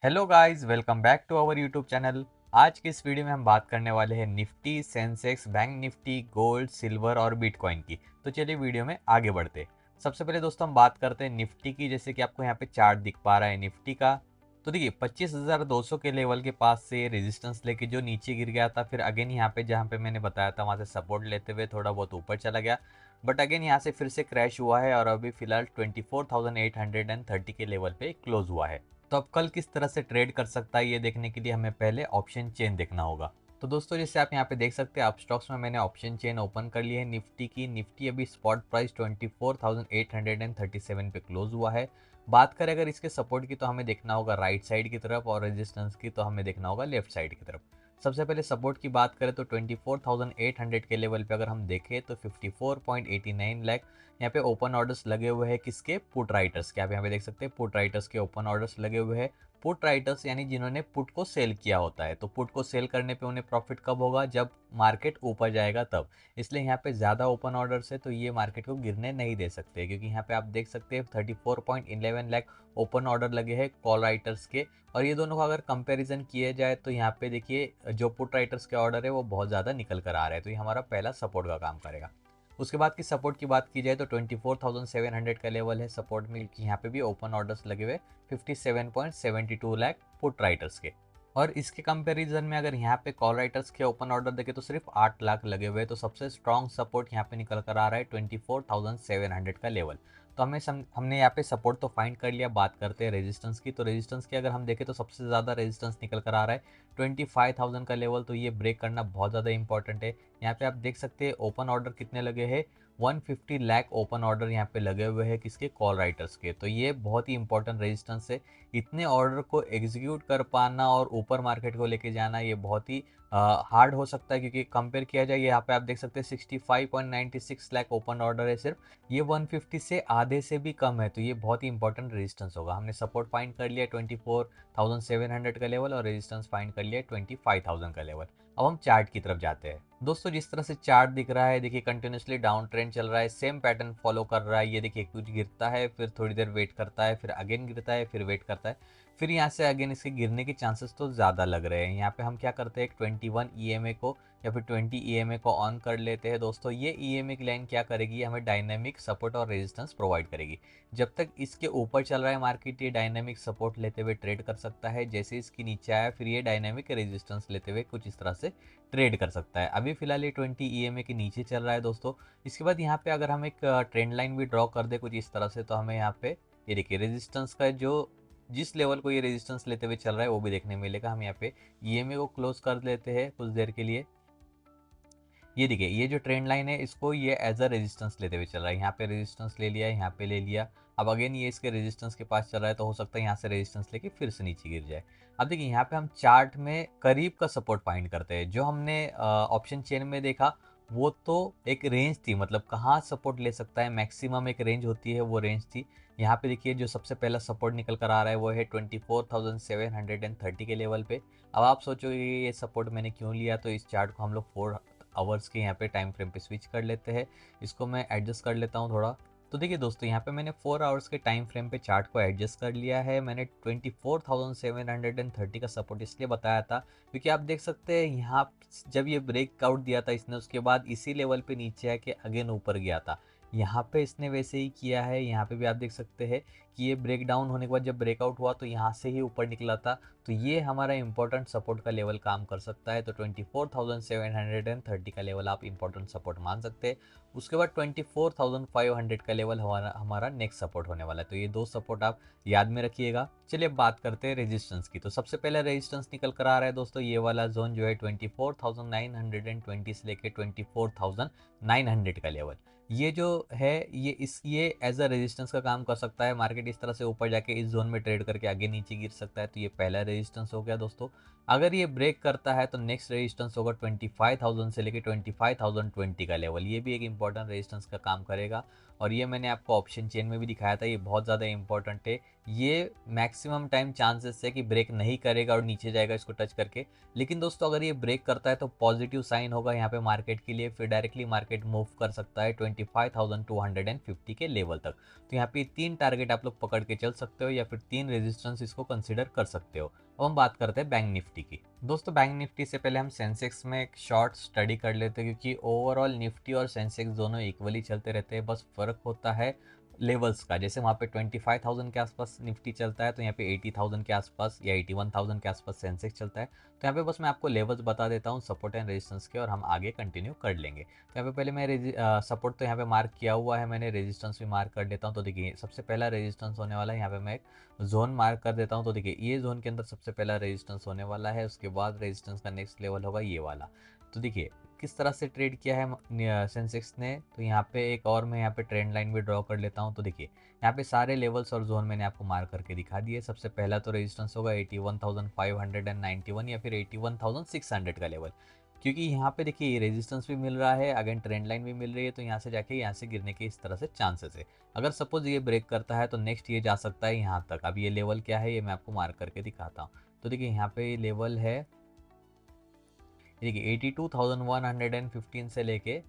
Hello guys, welcome back to our YouTube channel. आज की इस वीडियो में हम बात करने वाले हैं Nifty, Sensex, bank Nifty, gold, silver और बिटकॉइन की। तो चलिए वीडियो में आगे बढ़ते हैं। सबसे पहले दोस्तों हम बात करते हैं निफ्टी की। जैसे कि आपको यहाँ पे चार्ट दिख पा रहा है निफ्टी का। तो देखिए 25,200 के लेवल के पास से रेजिस्टेंस लेके जो नीचे गिर गया था, फिर अगेन यहाँ पे जहाँ पे मैंने बताया था वहाँ से सपोर्ट लेते हुए थोड़ा बहुत ऊपर चला गया। बट अगेन यहाँ से फिर से क्रैश हुआ है और अभी फिलहाल 24,830 के लेवल पे क्लोज हुआ है। तो अब कल किस तरह से ट्रेड कर सकता है ये देखने के लिए हमें पहले ऑप्शन चेन देखना होगा। तो दोस्तों जैसे आप यहाँ पे देख सकते हैं, आप स्टॉक्स में मैंने ऑप्शन चेन ओपन कर ली है निफ्टी की। निफ्टी अभी स्पॉट प्राइस 24,837 पे क्लोज हुआ है। बात करें अगर इसके सपोर्ट की तो हमें देखना होगा राइट साइड की तरफ, और रेजिस्टेंस की तो हमें देखना होगा लेफ्ट साइड की तरफ। सबसे पहले सपोर्ट की बात करें तो 24,800 के लेवल पे अगर हम देखें तो 54.89 लाख यहाँ पे ओपन ऑर्डर्स लगे हुए हैं। किसके? पुट राइटर्स के। आप यहाँ पे देख सकते हैं पुट राइटर्स के ओपन ऑर्डर्स लगे हुए हैं। पुट राइटर्स यानी जिन्होंने पुट को सेल किया होता है। तो पुट को सेल करने पे उन्हें प्रॉफिट कब होगा? जब मार्केट ऊपर जाएगा तब। इसलिए यहाँ पे ज़्यादा ओपन ऑर्डर्स है तो ये मार्केट को गिरने नहीं दे सकते, क्योंकि यहाँ पे आप देख सकते हैं 34.11 लाख ओपन ऑर्डर लगे हैं कॉल राइटर्स के। और ये दोनों का अगर कंपैरिजन किया जाए तो यहाँ पे देखिए जो पुट राइटर्स के ऑर्डर है वो बहुत ज़्यादा निकल कर आ रहे हैं। तो ये हमारा पहला सपोर्ट का काम करेगा। उसके बाद की सपोर्ट की बात की जाए तो 24,700 का लेवल है सपोर्ट में, क्योंकि यहाँ पे भी ओपन ऑर्डर्स लगे हुए 57.72 लाख पुट राइटर्स के। और इसके कंपैरिजन में अगर यहाँ पे कॉल राइटर्स के ओपन ऑर्डर देखें तो सिर्फ 8 लाख लगे हुए हैं। तो सबसे स्ट्रॉन्ग सपोर्ट यहाँ पे निकल कर आ रहा है 24,700 का लेवल। तो हमने यहाँ पे सपोर्ट तो फाइंड कर लिया। बात करते हैं रेजिस्टेंस की। तो रेजिस्टेंस की अगर हम देखें तो सबसे ज़्यादा रेजिस्टेंस निकल कर आ रहा है 25,000 का लेवल। तो ये ब्रेक करना बहुत ज़्यादा इंपॉर्टेंट है। यहाँ पे आप देख सकते हैं ओपन ऑर्डर कितने लगे हैं, 150 लाख ओपन ऑर्डर यहाँ पे लगे हुए हैं। किसके? कॉल राइटर्स के। तो ये बहुत ही इंपॉर्टेंट रेजिस्टेंस है। इतने ऑर्डर को एग्जीक्यूट कर पाना और ऊपर मार्केट को लेके जाना ये बहुत ही हार्ड हो सकता है, क्योंकि कंपेयर किया जाए यहाँ पे आप देख सकते हैं 65.96 लाख ओपन ऑर्डर है सिर्फ। ये 150 से आधे से भी कम है। तो ये बहुत ही इंपॉर्टेंट रेजिस्टेंस होगा। हमने सपोर्ट फाइंड कर लिया 24,700 का लेवल और रेजिस्टेंस फाइंड कर लिया 25,000 का लेवल। अब हम चार्ट की तरफ जाते हैं। दोस्तों जिस तरह से चार्ट दिख रहा है, देखिए कंटिन्यूसली डाउन ट्रेंड चल रहा है, सेम पैटर्न फॉलो कर रहा है। ये देखिए कुछ गिरता है, फिर थोड़ी देर वेट करता है, फिर अगेन गिरता है, फिर वेट करता है, फिर यहाँ से अगेन इसके गिरने के चांसेस तो ज़्यादा लग रहे हैं। यहाँ पे हम क्या करते हैं, एक 21 ईएमए को या फिर 20 ईएमए को ऑन कर लेते हैं। दोस्तों ये ईएमए की लाइन क्या करेगी, हमें डायनेमिक सपोर्ट और रेजिस्टेंस प्रोवाइड करेगी। जब तक इसके ऊपर चल रहा है मार्केट, ये डायनेमिक सपोर्ट लेते हुए ट्रेड कर सकता है। जैसे इसके नीचे आया, फिर ये डायनेमिक रेजिस्टेंस लेते हुए कुछ इस तरह से ट्रेड कर सकता है। अभी फिलहाल ये 20 ईएमए के नीचे चल रहा है दोस्तों। इसके बाद यहाँ पे अगर हम एक ट्रेंड लाइन भी ड्रॉ कर दे कुछ इस तरह से, तो हमें यहाँ पे ये देखिए रेजिस्टेंस का जो जिस लेवल को ये रेजिस्टेंस लेते हुए चल रहा है वो भी देखने मिलेगा। हम यहाँ पे ईएमए को क्लोज कर लेते हैं कुछ देर के लिए। ये देखिए ये जो ट्रेंड लाइन है इसको ये एज अ रेजिस्टेंस लेते हुए चल रहा है। यहाँ पे रेजिस्टेंस ले लिया, यहाँ पे ले लिया। अब अगेन ये इसके रेजिस्टेंस के पास चल रहा है, तो हो सकता है यहाँ से रेजिस्टेंस लेके फिर से नीचे गिर जाए। अब देखिए यहाँ पे हम चार्ट में करीब का सपोर्ट फाइंड करते हैं। जो हमने ऑप्शन चेन में देखा वो तो एक रेंज थी, मतलब कहाँ सपोर्ट ले सकता है, मैक्सिमम एक रेंज होती है, वो रेंज थी। यहाँ पे देखिए जो सबसे पहला सपोर्ट निकल कर आ रहा है वो है 24,730 के लेवल पे। अब आप सोचोगे ये सपोर्ट मैंने क्यों लिया, तो इस चार्ट को हम लोग 4 आवर्स के यहाँ पे टाइम फ्रेम पे स्विच कर लेते हैं। इसको मैं एडजस्ट कर लेता हूँ थोड़ा। तो देखिए दोस्तों यहाँ पे मैंने 4 आवर्स के टाइम फ्रेम पे चार्ट को एडजस्ट कर लिया है। मैंने 24,730 का सपोर्ट इसलिए बताया था क्योंकि आप देख सकते हैं यहाँ जब ये ब्रेकआउट दिया था इसने, उसके बाद इसी लेवल पे नीचे आके अगेन ऊपर गया था। यहाँ पे इसने वैसे ही किया है। यहाँ पे भी आप देख सकते हैं कि ये ब्रेक डाउन होने के बाद जब ब्रेकआउट हुआ तो यहाँ से ही ऊपर निकला था। तो ये हमारा इंपॉर्टेंट सपोर्ट का लेवल काम कर सकता है। तो 24,730 का लेवल आप इंपॉर्टेंट सपोर्ट मान सकते हैं। उसके बाद 24,500 का लेवल हमारा हमारा नेक्स्ट सपोर्ट होने वाला है। तो ये दो सपोर्ट आप याद में रखिएगा। चलिए बात करते हैं रेजिस्टेंस की। तो सबसे पहले रेजिस्टेंस निकल कर आ रहा है दोस्तों, ये वाला जोन जो है 24,920 से लेके 24,900 का लेवल। ये जो है ये एज अ रेजिस्टेंस का काम कर सकता है। मार्केट इस तरह से ऊपर जाके इस जोन में ट्रेड करके आगे नीचे गिर सकता है। तो ये पहला रेजिस्टेंस हो गया दोस्तों। अगर ये ब्रेक करता है तो नेक्स्ट रेजिस्टेंस होगा 25,000 से लेके 25,020 का लेवल, ये भी एक इंपॉर्टेंट रेजिस्टेंस का काम करेगा। और ये मैंने आपको ऑप्शन चेन में भी दिखाया था, ये बहुत ज़्यादा इंपॉर्टेंट है। ये मैक्सिमम टाइम चांसेस है कि ब्रेक नहीं करेगा और नीचे जाएगा इसको टच करके, लेकिन दोस्तों अगर ये ब्रेक करता है तो पॉजिटिव साइन होगा यहाँ पे मार्केट के लिए, फिर डायरेक्टली मार्केट मूव कर सकता है 25,250 के लेवल तक। तो यहाँ पे 3 टारगेट आप लोग पकड़ के चल सकते हो या फिर 3 रेजिस्टेंस इसको कंसिडर कर सकते हो। अब हम बात करते हैं बैंक निफ्टी की। दोस्तों बैंक निफ्टी से पहले हम सेंसेक्स में एक शॉर्ट स्टडी कर लेते हैं, क्योंकि ओवरऑल निफ्टी और सेंसेक्स दोनों इक्वली चलते रहते हैं, बस फर्क होता है लेवल्स का। जैसे वहाँ पे 25,000 के आसपास निफ्टी चलता है, तो यहाँ पे 80,000 के आसपास या 81,000 के आसपास सेंसेक्स चलता है। तो यहाँ पे बस मैं आपको लेवल्स बता देता हूँ सपोर्ट एंड रेजिस्टेंस के, और हम आगे कंटिन्यू कर लेंगे। तो यहाँ पे पहले मैं सपोर्ट तो यहाँ पे मार्क किया हुआ है मैंने, रेजिस्टेंस भी मार्क कर देता हूँ। तो देखिए सबसे पहला रेजिस्टेंस होने वाला है, यहाँ पे मैं एक जोन मार्क कर देता हूँ। तो देखिए ये जोन के अंदर सबसे पहला रेजिस्टेंस होने वाला है, उसके बाद रेजिस्टेंस का नेक्स्ट लेवल होगा ये वाला। तो देखिए किस तरह से ट्रेड किया है सेंसेक्स ने, तो यहाँ पे एक और मैं यहाँ पे ट्रेंड लाइन भी ड्रॉ कर लेता हूँ। तो देखिए यहाँ पे सारे लेवल्स और जोन मैंने आपको मार्क करके दिखा दिए। सबसे पहला तो रेजिस्टेंस होगा 81,591 या फिर 81,600 का लेवल, क्योंकि यहाँ पे देखिए ये रेजिस्टेंस भी मिल रहा है, अगेन ट्रेंड लाइन भी मिल रही है, तो यहाँ से जाके यहाँ से गिरने के इस तरह से चांसेस है। अगर सपोज ये ब्रेक करता है तो नेक्स्ट ये जा सकता है यहाँ तक। अब ये लेवल क्या है ये मैं आपको मार्क करके दिखाता हूँ। तो देखिए यहाँ पे ये लेवल है, देखिए 82,115 से लेके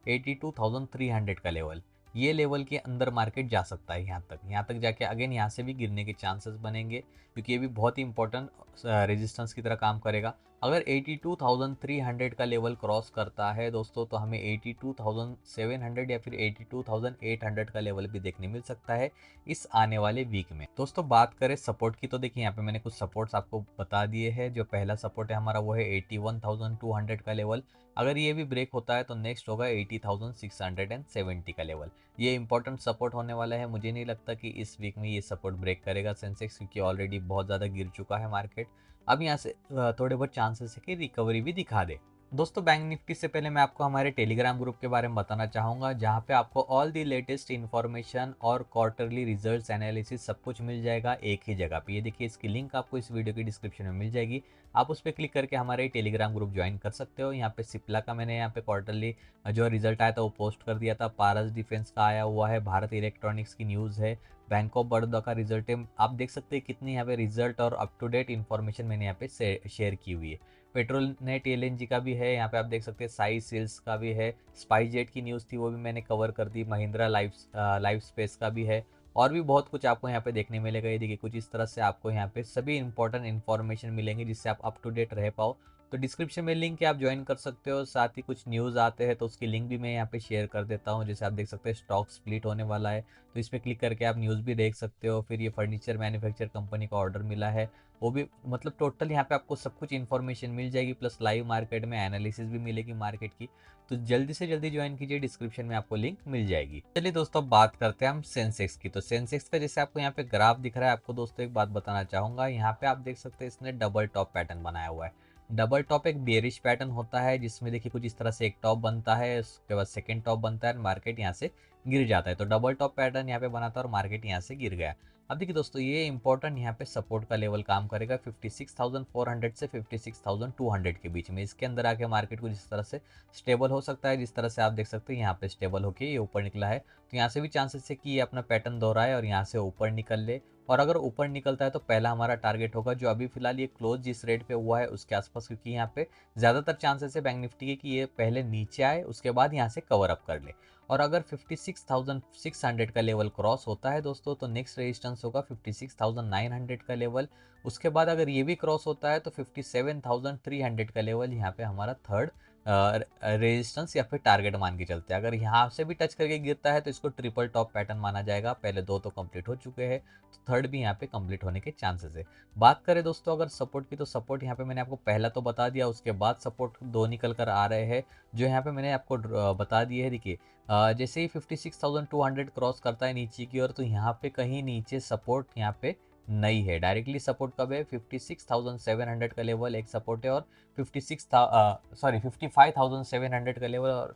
82,300 का लेवल, ये लेवल के अंदर मार्केट जा सकता है यहाँ तक जाके अगेन यहाँ से भी गिरने के चांसेस बनेंगे, क्योंकि ये भी बहुत ही इंपॉर्टेंट रेजिस्टेंस की तरह काम करेगा। अगर 82,300 का लेवल क्रॉस करता है दोस्तों, तो हमें 82,700 या फिर 82,800 का लेवल भी देखने मिल सकता है इस आने वाले वीक में। दोस्तों बात करें सपोर्ट की, तो देखिए यहाँ पे मैंने कुछ सपोर्ट्स आपको बता दिए हैं। जो पहला सपोर्ट है हमारा वो है 81,200 का लेवल, अगर ये भी ब्रेक होता है तो नेक्स्ट होगा 80,670 का लेवल। ये इंपॉर्टेंट सपोर्ट होने वाला है। मुझे नहीं लगता कि इस वीक में ये सपोर्ट ब्रेक करेगा सेंसेक्स, क्योंकि ऑलरेडी बहुत ज़्यादा गिर चुका है मार्केट। अब यहाँ से थोड़े बहुत चांसेस है कि रिकवरी भी दिखा दे। दोस्तों बैंक निफ्टी से पहले मैं आपको हमारे टेलीग्राम ग्रुप के बारे में बताना चाहूँगा, जहाँ पे आपको ऑल दी लेटेस्ट इन्फॉर्मेशन और क्वार्टरली रिजल्ट्स एनालिसिस सब कुछ मिल जाएगा एक ही जगह पे। ये देखिए इसकी लिंक आपको इस वीडियो की डिस्क्रिप्शन में मिल जाएगी, आप उस पर क्लिक करके हमारे टेलीग्राम ग्रुप ज्वाइन कर सकते हो। यहाँ पे सिप्ला का मैंने यहाँ पे क्वार्टरली जो रिजल्ट आया था वो पोस्ट कर दिया था, पारस डिफेंस का आया हुआ है, भारत इलेक्ट्रॉनिक्स की न्यूज़ है, बैंक ऑफ बड़ौदा का रिजल्ट है। आप देख सकते हैं कितनी यहाँ पे रिजल्ट और अप टू डेट इन्फॉर्मेशन मैंने यहाँ पे शेयर की हुई है। पेट्रोल नेट एलएनजी का भी है, यहाँ पे आप देख सकते हैं साई सेल्स का भी है, स्पाइस जेट की न्यूज़ थी वो भी मैंने कवर कर दी, महिंद्रा लाइफ स्पेस का भी है, और भी बहुत कुछ आपको यहाँ पे देखने मिलेगा। ये देखिए कुछ इस तरह से आपको यहाँ पे सभी इंपॉर्टेंट इन्फॉर्मेशन मिलेंगे, जिससे आप अप टू डेट रह पाओ। तो डिस्क्रिप्शन में लिंक है, आप ज्वाइन कर सकते हो। साथ ही कुछ न्यूज़ आते हैं तो उसकी लिंक भी मैं यहाँ पे शेयर कर देता हूँ। जैसे आप देख सकते हैं स्टॉक स्प्लिट होने वाला है, तो इस पर क्लिक करके आप न्यूज़ भी देख सकते हो। फिर ये फर्नीचर मैन्युफैक्चर कंपनी का ऑर्डर मिला है, वो भी मतलब टोटल यहाँ पे आपको सब कुछ इन्फॉर्मेशन मिल जाएगी, प्लस लाइव मार्केट में एनालिसिस भी मिलेगी मार्केट की। तो जल्दी से जल्दी ज्वाइन कीजिए, डिस्क्रिप्शन में आपको लिंक मिल जाएगी। चलिए दोस्तों अब बात करते हैं हम सेंसेक्स की। तो सेंसेक्स का जैसे आपको यहाँ पे ग्राफ दिख रहा है, आपको दोस्तों एक बात बताना चाहूंगा, यहाँ पे आप देख सकते हैं इसने डबल टॉप पैटर्न बनाया हुआ है। डबल टॉप एक बेरिश पैटर्न होता है, जिसमें देखिए कुछ इस तरह से एक टॉप बनता है, उसके बाद सेकंड टॉप बनता है, मार्केट यहाँ से गिर जाता है। तो डबल टॉप पैटर्न यहाँ पे बना था और मार्केट यहाँ से गिर गया। अब देखिए दोस्तों ये इंपॉर्टेंट यहाँ पे सपोर्ट का लेवल काम करेगा 56,400 से 56,200 के बीच में। इसके अंदर आके मार्केट को जिस तरह से स्टेबल हो सकता है, जिस तरह से आप देख सकते हैं यहाँ पे स्टेबल होके ये ऊपर निकला है, तो यहाँ से भी चांसेस है कि ये अपना पैटर्न दोहराए और यहाँ से ऊपर निकल ले। और अगर ऊपर निकलता है तो पहला हमारा टारगेट होगा जो अभी फिलहाल ये क्लोज जिस रेट पे हुआ है उसके आसपास, क्योंकि यहाँ पे ज़्यादातर चांसेस है बैंक निफ्टी के कि ये पहले नीचे आए उसके बाद यहाँ से कवर अप कर ले। और अगर 56,600 का लेवल क्रॉस होता है दोस्तों, तो नेक्स्ट रेजिस्टेंस होगा 56,900 का लेवल। उसके बाद अगर ये भी क्रॉस होता है तो 57,300 का लेवल यहाँ पे हमारा थर्ड रेजिस्टेंस या फिर टारगेट मान के चलते हैं। अगर यहाँ से भी टच करके गिरता है तो इसको ट्रिपल टॉप पैटर्न माना जाएगा, पहले दो तो कंप्लीट हो चुके हैं, तो थर्ड भी यहाँ पे कंप्लीट होने के चांसेस है। बात करें दोस्तों अगर सपोर्ट की, तो सपोर्ट यहाँ पे मैंने आपको पहला तो बता दिया, उसके बाद सपोर्ट दो निकल कर आ रहे हैं जो यहाँ पे मैंने आपको बता दिए है। देखिए जैसे ही 56,200 क्रॉस करता है नीचे की ओर, तो यहाँ पे कहीं नीचे सपोर्ट यहाँ पे नहीं है। डायरेक्टली सपोर्ट कब है, 56,700 का लेवल एक सपोर्ट है, और 55,700 का लेवल और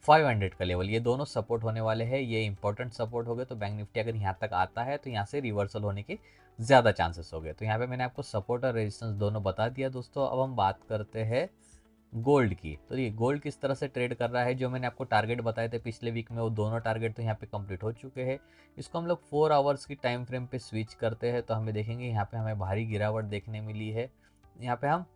500 का लेवल, ये दोनों सपोर्ट होने वाले हैं। ये इंपॉर्टेंट सपोर्ट हो गए, तो बैंक निफ्टी अगर यहाँ तक आता है तो यहाँ से रिवर्सल होने के ज़्यादा चांसेस हो गए। तो यहाँ पे मैंने आपको सपोर्ट और रेजिस्टेंस दोनों बता दिया दोस्तों। अब हम बात करते हैं गोल्ड की। तो ये गोल्ड किस तरह से ट्रेड कर रहा है, जो मैंने आपको टारगेट बताए थे पिछले वीक में, वो दोनों टारगेट तो यहाँ पे कंप्लीट हो चुके हैं। इसको हम लोग 4 आवर्स की टाइम फ्रेम पे स्विच करते हैं तो हमें देखेंगे यहाँ पे हमें भारी गिरावट देखने मिली है। यहाँ पे हम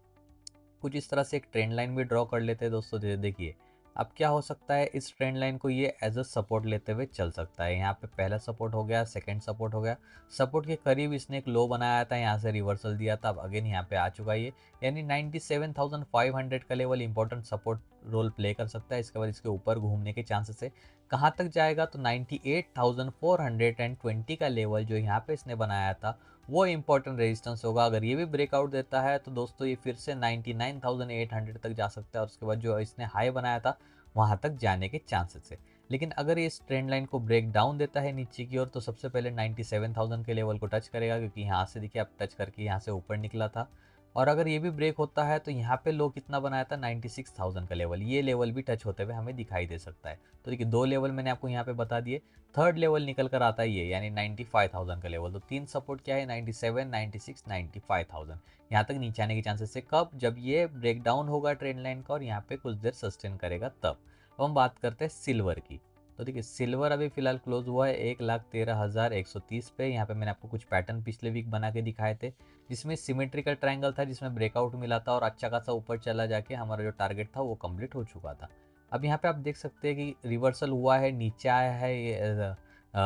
कुछ इस तरह से एक ट्रेंड लाइन भी ड्रॉ कर लेते हैं दोस्तों। देखिए अब क्या हो सकता है, इस ट्रेंड लाइन को ये एज अ सपोर्ट लेते हुए चल सकता है। यहाँ पे पहला सपोर्ट हो गया, सेकंड सपोर्ट हो गया, सपोर्ट के करीब इसने एक लो बनाया था, यहाँ से रिवर्सल दिया था, अब अगेन यहाँ पे आ चुका है ये। यानी 97,500 का level important support role play कर सकता है। इसके बाद इसके ऊपर घूमने के चांसेस है। कहाँ तक जाएगा, तो 98,420 का लेवल जो यहाँ पे इसने बनाया था वो इंपॉर्टेंट रेजिस्टेंस होगा। अगर ये भी ब्रेकआउट देता है तो दोस्तों ये फिर से 99,800 तक जा सकता है, और उसके बाद जो इसने हाई बनाया था वहाँ तक जाने के चांसेस है। लेकिन अगर ये इस ट्रेंड लाइन को ब्रेक डाउन देता है नीचे की ओर, तो सबसे पहले 97,000 के लेवल को टच करेगा, क्योंकि यहाँ से देखिए अब टच करके यहाँ से ऊपर निकला था। और अगर ये भी ब्रेक होता है तो यहाँ पे लो कितना बनाया था, 96,000 का लेवल, ये लेवल भी टच होते हुए हमें दिखाई दे सकता है। तो देखिए दो लेवल मैंने आपको यहाँ पे बता दिए, थर्ड लेवल निकल कर आता है ये, यानी 95,000 का लेवल। तो तीन सपोर्ट क्या है, 97, 96, 95,000। यहाँ तक नीचे आने के चांसेस है कब, जब ये ब्रेक डाउन होगा ट्रेंड लाइन का और यहाँ पे कुछ देर सस्टेन करेगा तब। अब हम बात करते हैं सिल्वर की। तो देखिए सिल्वर अभी फिलहाल क्लोज हुआ है 1,13,130 पे। यहाँ पे मैंने आपको कुछ पैटर्न पिछले वीक बना के दिखाए थे, जिसमें सिमेट्रिकल ट्रायंगल था, जिसमें ब्रेकआउट मिला था और अच्छा खासा ऊपर चला जाके हमारा जो टारगेट था वो कंप्लीट हो चुका था। अब यहाँ पे आप देख सकते हैं कि रिवर्सल हुआ है, नीचे आया है ये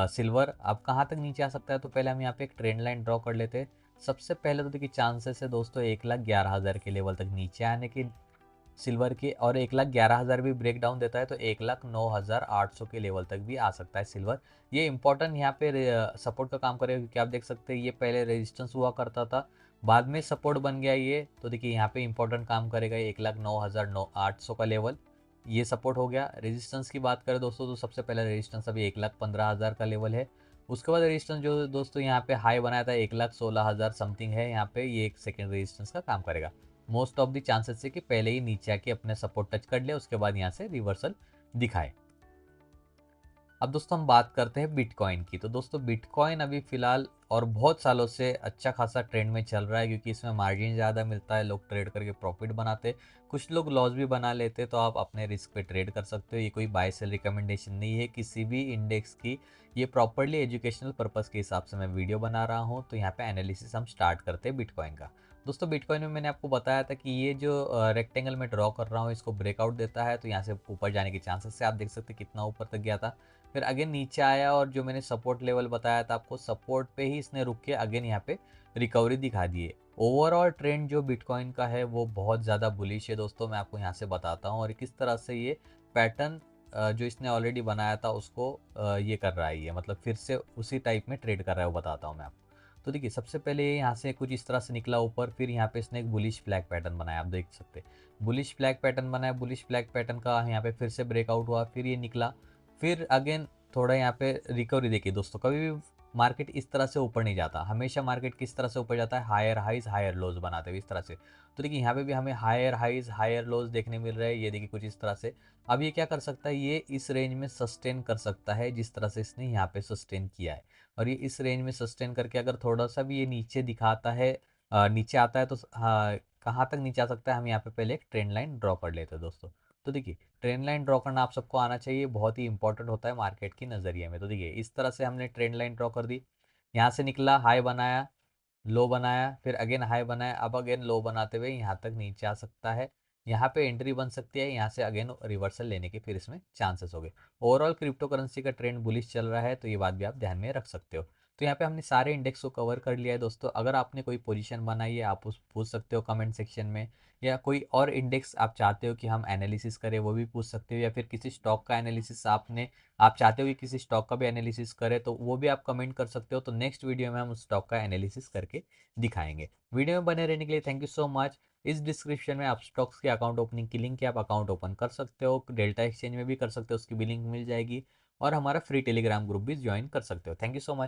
सिल्वर। अब कहाँ तक नीचे आ सकता है, तो पहले हम यहाँ पे एक ट्रेंड लाइन ड्रॉ कर लेते हैं। सबसे पहले तो देखिए चांसेस है दोस्तों 1,11,000 के लेवल तक नीचे आने के सिल्वर के, और 1,11,000 भी ब्रेक डाउन देता है तो 1,09,800 के लेवल तक भी आ सकता है सिल्वर। ये इंपॉर्टेंट यहाँ पे सपोर्ट का काम करेगा, क्योंकि आप देख सकते हैं ये पहले रेजिस्टेंस हुआ करता था, बाद में सपोर्ट बन गया ये। तो देखिए यहाँ पे इंपॉर्टेंट काम करेगा 1,09,800 का लेवल, ये सपोर्ट हो गया। रेजिस्टेंस की बात करें दोस्तों, तो सबसे पहला रेजिस्टेंस अभी 1,15,000 का लेवल है। उसके बाद रेजिस्टेंस जो दोस्तों यहाँ पे हाई बनाया था 1,16,000 समथिंग है, यहाँ पे ये एक सेकेंड रेजिस्टेंस का काम करेगा। मोस्ट ऑफ द चांसेस है कि पहले ही नीचे आके अपने सपोर्ट टच कर ले, उसके बाद यहाँ से रिवर्सल दिखाए। अब दोस्तों हम बात करते हैं बिटकॉइन की। तो दोस्तों बिटकॉइन अभी फिलहाल और बहुत सालों से अच्छा खासा ट्रेंड में चल रहा है, क्योंकि इसमें मार्जिन ज़्यादा मिलता है, लोग ट्रेड करके प्रॉफिट बनाते, कुछ लोग लॉस भी बना लेते। तो आप अपने रिस्क पे ट्रेड कर सकते हो। ये कोई बाय सेल रिकमेंडेशन नहीं है किसी भी इंडेक्स की, ये प्रॉपरली एजुकेशनल पर्पज़ के हिसाब से मैं वीडियो बना रहा हूँ। तो यहाँ पे एनालिसिस हम स्टार्ट करते हैं बिटकॉइन का। दोस्तों बिटकॉइन में मैंने आपको बताया था कि ये जो रेक्टेंगल में ड्रॉ कर रहा हूँ इसको ब्रेकआउट देता है तो यहाँ से ऊपर जाने के चांसेस है। आप देख सकते हैं कितना ऊपर तक गया था, फिर अगेन नीचे आया, और जो मैंने सपोर्ट लेवल बताया था आपको, सपोर्ट पे ही इसने रुक के अगेन यहाँ पे रिकवरी दिखा दी है। ओवरऑल ट्रेंड जो बिटकॉइन का है वो बहुत ज़्यादा बुलिश है दोस्तों। मैं आपको यहाँ से बताता हूँ और किस तरह से ये पैटर्न जो इसने ऑलरेडी बनाया था उसको ये कर रहा है, ये मतलब फिर से उसी टाइप में ट्रेड कर रहा है, वो बताता हूँ मैं आपको। तो देखिए सबसे पहले ये यहाँ से कुछ इस तरह से निकला ऊपर, फिर यहाँ पे इसने एक बुलिश फ्लैग पैटर्न बनाया, आप देख सकते हैं बुलिश फ्लैग पैटर्न बनाया। बुलिश फ्लैग पैटर्न का यहाँ पे फिर से ब्रेकआउट हुआ, फिर ये निकला, फिर अगेन थोड़ा यहाँ पे रिकवरी। देखिए दोस्तों कभी भी मार्केट इस तरह से ऊपर नहीं जाता, हमेशा मार्केट किस तरह से ऊपर जाता है, हायर हाइज हायर लोज बनाते हुए इस तरह से। तो देखिए यहाँ पे भी हमें हायर हाइज हायर लोज देखने मिल रहे हैं, ये देखिए कुछ इस तरह से। अब ये क्या कर सकता है, ये इस रेंज में सस्टेन कर सकता है जिस तरह से इसने यहाँ पे सस्टेन किया है। और ये इस रेंज में सस्टेन करके अगर थोड़ा सा भी ये नीचे दिखाता है, नीचे आता है, तो हाँ कहाँ तक नीचे आ सकता है, हम यहाँ पे पहले एक ट्रेंड लाइन ड्रॉ कर लेते हैं दोस्तों। तो देखिए ट्रेंड लाइन ड्रॉ करना आप सबको आना चाहिए, बहुत ही इंपॉर्टेंट होता है मार्केट की नज़रिए में। तो देखिए इस तरह से हमने ट्रेंड लाइन ड्रॉ कर दी, यहाँ से निकला, हाई बनाया, लो बनाया, फिर अगेन हाई बनाया, अब अगेन लो बनाते हुए यहाँ तक नीचे आ सकता है। यहाँ पे एंट्री बन सकती है, यहाँ से अगेन रिवर्सल लेने के फिर इसमें चांसेस हो गए। ओवरऑल क्रिप्टो करेंसी का ट्रेंड बुलिश चल रहा है, तो ये बात भी आप ध्यान में रख सकते हो। तो यहाँ पे हमने सारे इंडेक्स को कवर कर लिया है दोस्तों। अगर आपने कोई पोजीशन बनाई है आप उस पूछ सकते हो कमेंट सेक्शन में, या कोई और इंडेक्स आप चाहते हो कि हम एनालिसिस करें वो भी पूछ सकते हो, या फिर किसी स्टॉक का एनालिसिस आप चाहते हो कि किसी स्टॉक का भी एनालिसिस करें तो वो भी आप कमेंट कर सकते हो। तो नेक्स्ट वीडियो में हम उस स्टॉक का एनालिसिस करके दिखाएंगे। वीडियो में बने रहने के लिए थैंक यू सो मच। इस डिस्क्रिप्शन में आप स्टॉक्स के अकाउंट ओपनिंग की लिंक है, आप अकाउंट ओपन कर सकते हो, डेल्टा एक्सचेंज में भी कर सकते हो, उसकी भी लिंक मिल जाएगी, और हमारा फ्री टेलीग्राम ग्रुप भी ज्वाइन कर सकते हो। Thank you so much.